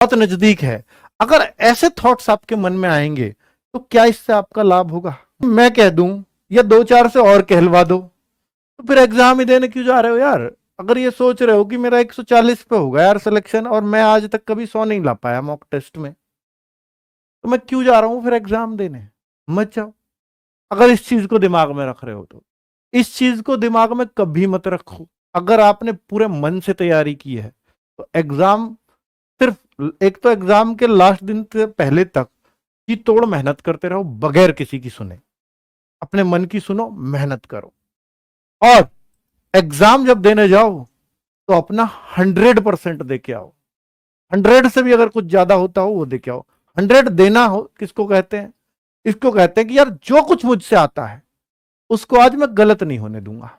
बहुत नजदीक है। अगर ऐसे थॉट्स आपके मन में आएंगे तो क्या इससे आपका लाभ होगा? मैं कह दूं या दो चार से और कहलवा दो तो फिर एग्जाम ही देने क्यों जा रहे हो यार? अगर ये सोच रहे हो कि मेरा 140 पे होगा यार सिलेक्शन और मैं आज तक कभी 100 नहीं ला पाया मॉक टेस्ट में, तो मैं क्यों जा रहा हूं फिर एग्जाम देने? मत जाओ। अगर इस चीज को दिमाग में रख रहे हो तो इस चीज को दिमाग में कभी मत रखो। अगर आपने पूरे मन से तैयारी की है तो एग्जाम, सिर्फ एक तो एग्जाम के लास्ट दिन से पहले तक की तोड़ मेहनत करते रहो बगैर किसी की सुने। अपने मन की सुनो, मेहनत करो और एग्जाम जब देने जाओ तो अपना 100% दे के आओ। 100 से भी अगर कुछ ज्यादा होता हो वो दे के आओ। 100 देना हो किसको कहते हैं? इसको कहते हैं कि यार जो कुछ मुझसे आता है उसको आज मैं गलत नहीं होने दूंगा।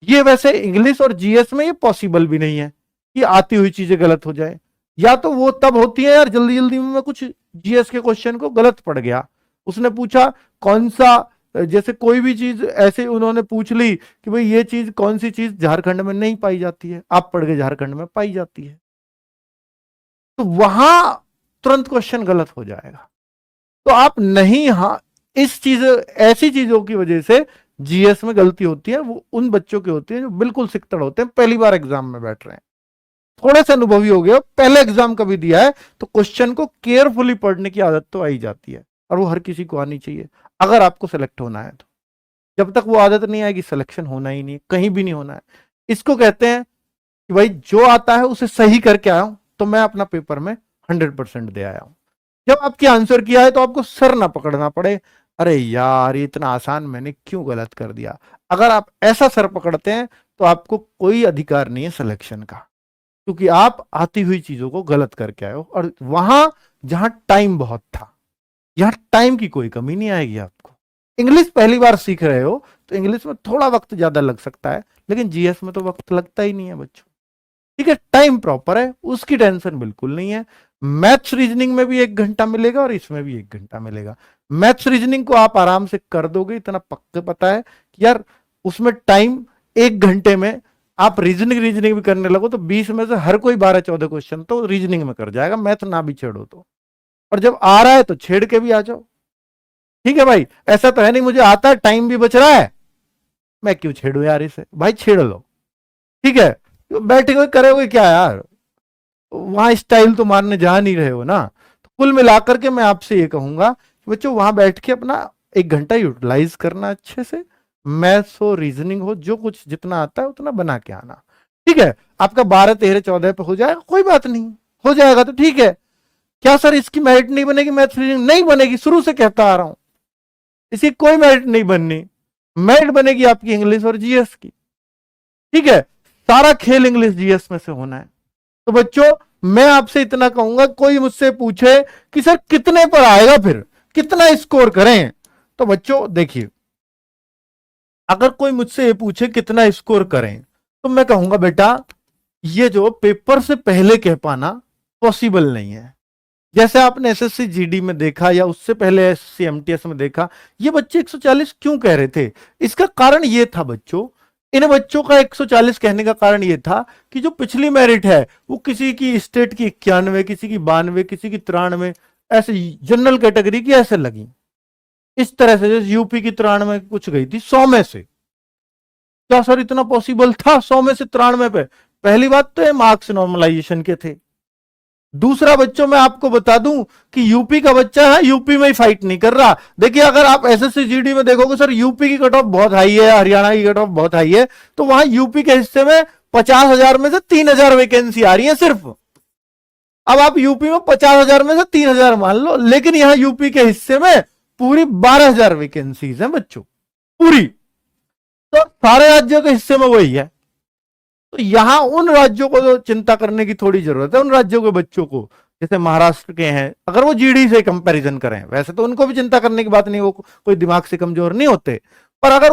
ये वैसे इंग्लिश और जीएस में ये पॉसिबल भी नहीं है कि आती हुई चीजें गलत हो जाए। या तो वो तब होती है यार जल्दी जल्दी में कुछ जीएस के क्वेश्चन को गलत पड़ गया, उसने पूछा कौन सा, जैसे कोई भी चीज ऐसे उन्होंने पूछ ली कि भाई ये चीज कौन सी चीज झारखंड में नहीं पाई जाती है, आप पढ़ गए झारखंड में पाई जाती है, तो वहां तुरंत क्वेश्चन गलत हो जाएगा। तो आप नहीं, हाँ इस चीज, ऐसी चीजों की वजह से जीएस में गलती होती है, वो उन बच्चों की होती है जो बिल्कुल सिकतड़ होते हैं, पहली बार एग्जाम में बैठ रहे हैं, थोड़े से अनुभवी हो गए, पहले एग्जाम कभी दिया है तो क्वेश्चन को केयरफुली पढ़ने की आदत तो आई जाती है और वो हर किसी को आनी चाहिए अगर आपको सेलेक्ट होना है तो। जब तक वो आदत नहीं आएगी सिलेक्शन होना ही नहीं, कहीं भी नहीं होना है। इसको कहते हैं कि भाई जो आता है उसे सही करके आया हूं तो मैं अपना पेपर में 100% दे आया हूं। जब आपकी आंसर किया है तो आपको सर ना पकड़ना पड़े, अरे यार ये इतना आसान मैंने क्यों गलत कर दिया। अगर आप ऐसा सर पकड़ते हैं तो आपको कोई अधिकार नहीं है सिलेक्शन का, क्योंकि आप आती हुई चीजों को गलत करके आए हो और वहां जहां टाइम बहुत था, यहां टाइम की कोई कमी नहीं आएगी आपको। इंग्लिश पहली बार सीख रहे हो तो इंग्लिश में थोड़ा वक्त ज्यादा लग सकता है, लेकिन जीएस में तो वक्त लगता ही नहीं है बच्चों। ठीक है, टाइम प्रॉपर है, उसकी टेंशन बिल्कुल नहीं है। मैथ्स रीजनिंग में भी 1 घंटा मिलेगा और इसमें भी 1 घंटा मिलेगा। मैथ्स रीजनिंग को आप आराम से कर दोगे, इतना पक्का पता है कि यार उसमें टाइम 1 घंटे में आप रीजनिंग रीजनिंग भी करने लगो तो 20 में से हर कोई 12-14 क्वेश्चन तो रीजनिंग में कर जाएगा, मैथ ना भी छेड़ो तो। और जब आ रहा है तो छेड़ के भी आ जाओ। ठीक है भाई, ऐसा तो है नहीं मुझे आता है टाइम भी बच रहा है मैं क्यों छेड़ू यार इसे, भाई छेड़ लो। ठीक है, तो बैठे हुए करोगे क्या यार, वहां स्टाइल तो मारने जा नहीं रहे हो ना। तो कुल मिलाकर के मैं आपसे ये कहूंगा कि बच्चों वहां बैठ के अपना 1 घंटा यूटिलाइज करना अच्छे से, मैथ्स हो रीजनिंग हो जो कुछ जितना आता है उतना बना के आना। ठीक है, आपका 12, 13, 14 पे हो जाएगा कोई बात नहीं, हो जाएगा तो ठीक है। क्या सर इसकी मेरिट नहीं बनेगी मैथ्स रीजनिंग? नहीं बनेगी, शुरू से कहता आ रहा हूं इसकी कोई मेरिट नहीं बननी। मेरिट बनेगी आपकी इंग्लिश और जीएस की। ठीक है, सारा खेल इंग्लिश जीएस में से होना है। तो बच्चों मैं आपसे इतना कहूंगा, कोई मुझसे पूछे कि सर कितने पर आएगा फिर कितना स्कोर करें, तो बच्चों देखिए अगर कोई मुझसे ये पूछे कितना स्कोर करें तो मैं कहूंगा बेटा ये जो पेपर से पहले कह पाना पॉसिबल नहीं है। जैसे आपने एसएससी जीडी में देखा या उससे पहले एसएससी एमटीएस में देखा, ये बच्चे 140 क्यों कह रहे थे? इसका कारण ये था बच्चों, इन बच्चों का 140 कहने का कारण ये था कि जो पिछली मेरिट है वो किसी की स्टेट की 91, किसी की 92, किसी की 93, ऐसे जनरल कैटेगरी की ऐसे लगी। इस तरह से जैसे यूपी की 93 कुछ गई थी 100 में से। क्या सर इतना पॉसिबल था 100 में से 93 पे? पहली बात तो ये मार्क्स नॉर्मलाइजेशन के थे। दूसरा बच्चों मैं आपको बता दूं कि यूपी का बच्चा है यूपी में ही फाइट नहीं कर रहा। देखिए अगर आप एसएससी जीडी में देखोगे सर यूपी की कट ऑफ बहुत हाई है, हरियाणा की कट ऑफ बहुत हाई है, तो वहां यूपी के हिस्से में 50,000 में से 3,000 वैकेंसी आ रही है सिर्फ। अब आप यूपी में 50,000 में से 3,000 मान लो, लेकिन यहां यूपी के हिस्से में पूरी 12,000 वैकेंसीज हैं बच्चों, पूरी। तो सारे राज्यों के हिस्से में वही है। तो यहां उन राज्यों को तो चिंता करने की थोड़ी जरूरत है, उन राज्यों के बच्चों को जैसे महाराष्ट्र के हैं, अगर वो जीडी से कंपैरिजन करें, वैसे तो उनको भी चिंता करने की बात नहीं, वो कोई दिमाग से कमजोर नहीं होते, पर अगर